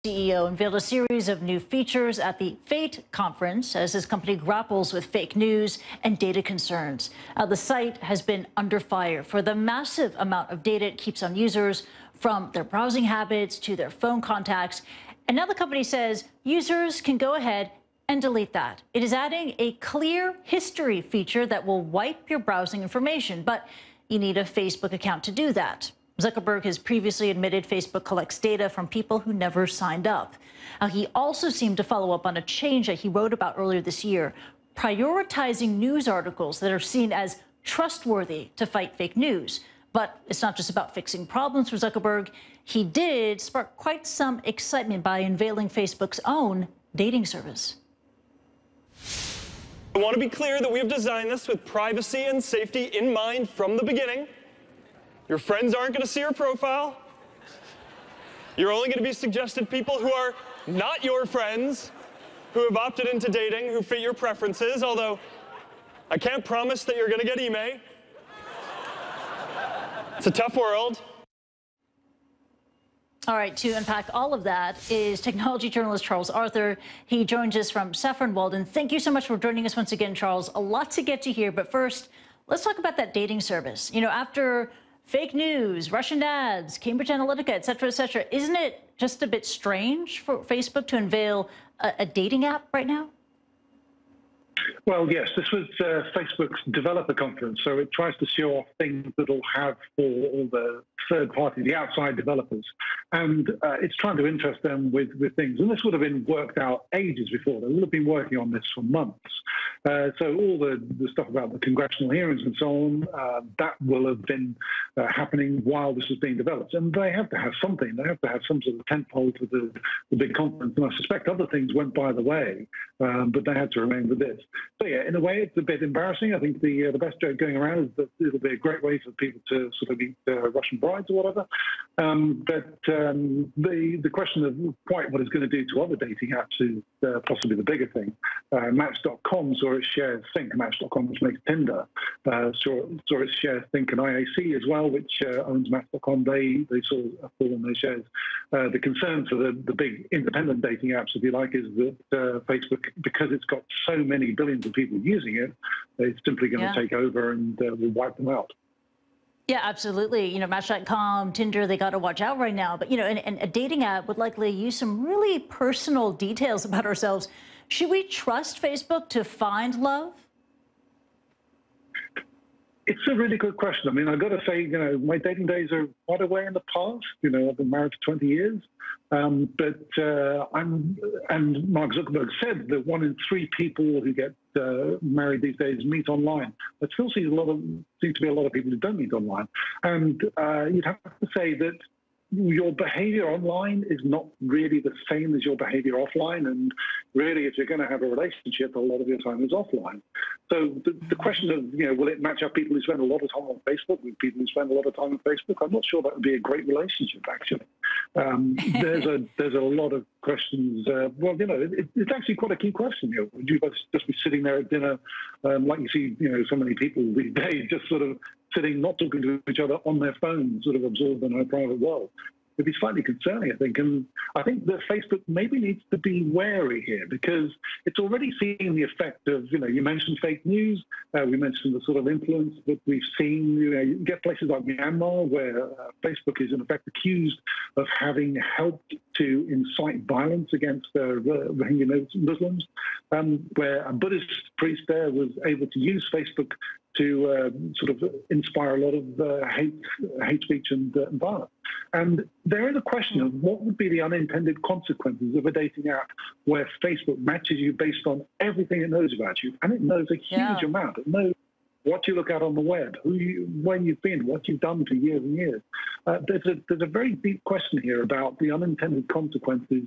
CEO unveiled a series of new features at the FATE conference as his company grapples with fake news and data concerns. The site has been under fire for the massive amount of data it keeps on users, from their browsing habits to their phone contacts. And now the company says users can go ahead and delete that. It is adding a clear history feature that will wipe your browsing information, but you need a Facebook account to do that. Zuckerberg has previously admitted Facebook collects data from people who never signed up. He also seemed to follow up on a change that he wrote about earlier this year, prioritizing news articles that are seen as trustworthy to fight fake news. But it's not just about fixing problems for Zuckerberg. He did spark quite some excitement by unveiling Facebook's own dating service. I want to be clear that we have designed this with privacy and safety in mind from the beginning. Your friends aren't going to see your profile. You're only going to be suggested people who are not your friends, who have opted into dating, who fit your preferences, although I can't promise that you're going to get email. It's a tough world. All right, to unpack all of that is technology journalist Charles Arthur. He joins us from Saffron Walden. Thank you so much for joining us once again, Charles. A lot to get to here, but first, let's talk about that dating service. You know, after fake news, Russian ads, Cambridge Analytica, et cetera, isn't it just a bit strange for Facebook to unveil a dating app right now? Well, yes, this was Facebook's developer conference, so it tries to show off things that it'll have for all the third party, the outside developers. And it's trying to interest them with things. And this would have been worked out ages before. They would have been working on this for months. So all the stuff about the congressional hearings and so on, that will have been happening while this was being developed. And they have to have something. They have to have some sort of tentpole to the big conference. And I suspect other things went by the way, but they had to remain with this. So yeah, in a way, it's a bit embarrassing. I think the best joke going around is that it'll be a great way for people to sort of meet Russian brides or whatever. But the question of quite what it's going to do to other dating apps is possibly the bigger thing. Match.com saw its shares sink. Match.com, which makes Tinder, saw its shares sink, and IAC as well, which owns Match.com. They saw a fall in their shares. The concern for the big independent dating apps, if you like, is that Facebook, because it's got so many billions of people using it, it's simply going to take over and will wipe them out. Yeah, absolutely. You know, Match.com, Tinder, they got to watch out right now. But, you know, and a dating app would likely use some really personal details about ourselves. Should we trust Facebook to find love? It's a really good question. I mean, I've got to say, you know, my dating days are quite away in the past. You know, I've been married for 20 years. And Mark Zuckerberg said that 1 in 3 people who get married these days meet online. But still seems to be a lot of people who don't meet online. And you'd have to say that your behavior online is not really the same as your behavior offline. And really, if you're going to have a relationship, a lot of your time is offline. So the question of, you know, will it match up people who spend a lot of time on Facebook with people who spend a lot of time on Facebook? I'm not sure that would be a great relationship, actually. There's a lot of questions. Well, you know, it's actually quite a key question. You know, would you just be sitting there at dinner, like you see, you know, so many people these days, just sort of sitting, not talking to each other on their phones, sort of absorbed in our private world? It'd be slightly concerning, I think. And I think that Facebook maybe needs to be wary here, because it's already seeing the effect of, you know, you mentioned fake news. We mentioned the sort of influence that we've seen. You know, you get places like Myanmar where Facebook is in effect accused of having helped to incite violence against Rohingya Muslims, where a Buddhist priest there was able to use Facebook to sort of inspire a lot of hate speech and violence. And there is a question of what would be the unintended consequences of a dating app where Facebook matches you based on everything it knows about you, and it knows a huge amount. It knows what you look at on the web, where you've been, what you've done for years and years. There's a very deep question here about the unintended consequences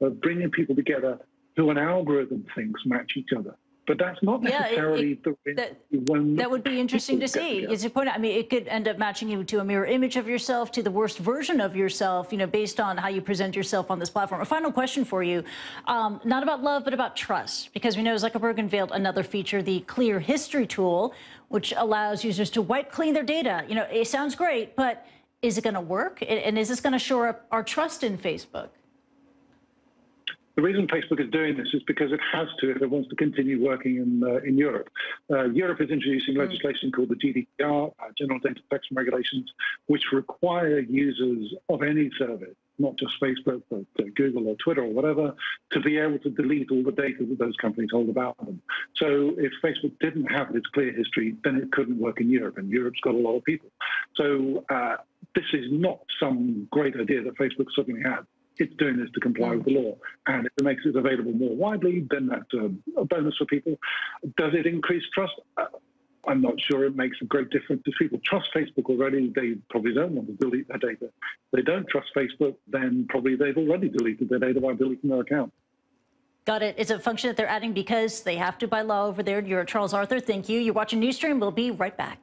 of bringing people together who an algorithm thinks match each other. But that's not necessarily that would be interesting to see. As you point out, I mean, it could end up matching you to a mirror image of yourself, to the worst version of yourself, you know, based on how you present yourself on this platform. A final question for you, not about love, but about trust, because we know Zuckerberg unveiled another feature, the Clear History tool, which allows users to wipe clean their data. You know, it sounds great, but is it going to work? And is this going to shore up our trust in Facebook? The reason Facebook is doing this is because it has to if it wants to continue working in Europe. Europe is introducing legislation called the GDPR, General Data Protection Regulations, which require users of any service, not just Facebook, but Google or Twitter or whatever, to be able to delete all the data that those companies hold about them. So if Facebook didn't have this clear history, then it couldn't work in Europe, and Europe's got a lot of people. So this is not some great idea that Facebook suddenly had. It's doing this to comply with the law. And if it makes it available more widely, then that's a bonus for people. Does it increase trust? I'm not sure it makes a great difference. If people trust Facebook already, they probably don't want to delete their data. If they don't trust Facebook, then probably they've already deleted their data by deleting their account. Got it. It's a function that they're adding because they have to by law over there. You're Charles Arthur. Thank you. You're watching Newsstream. We'll be right back.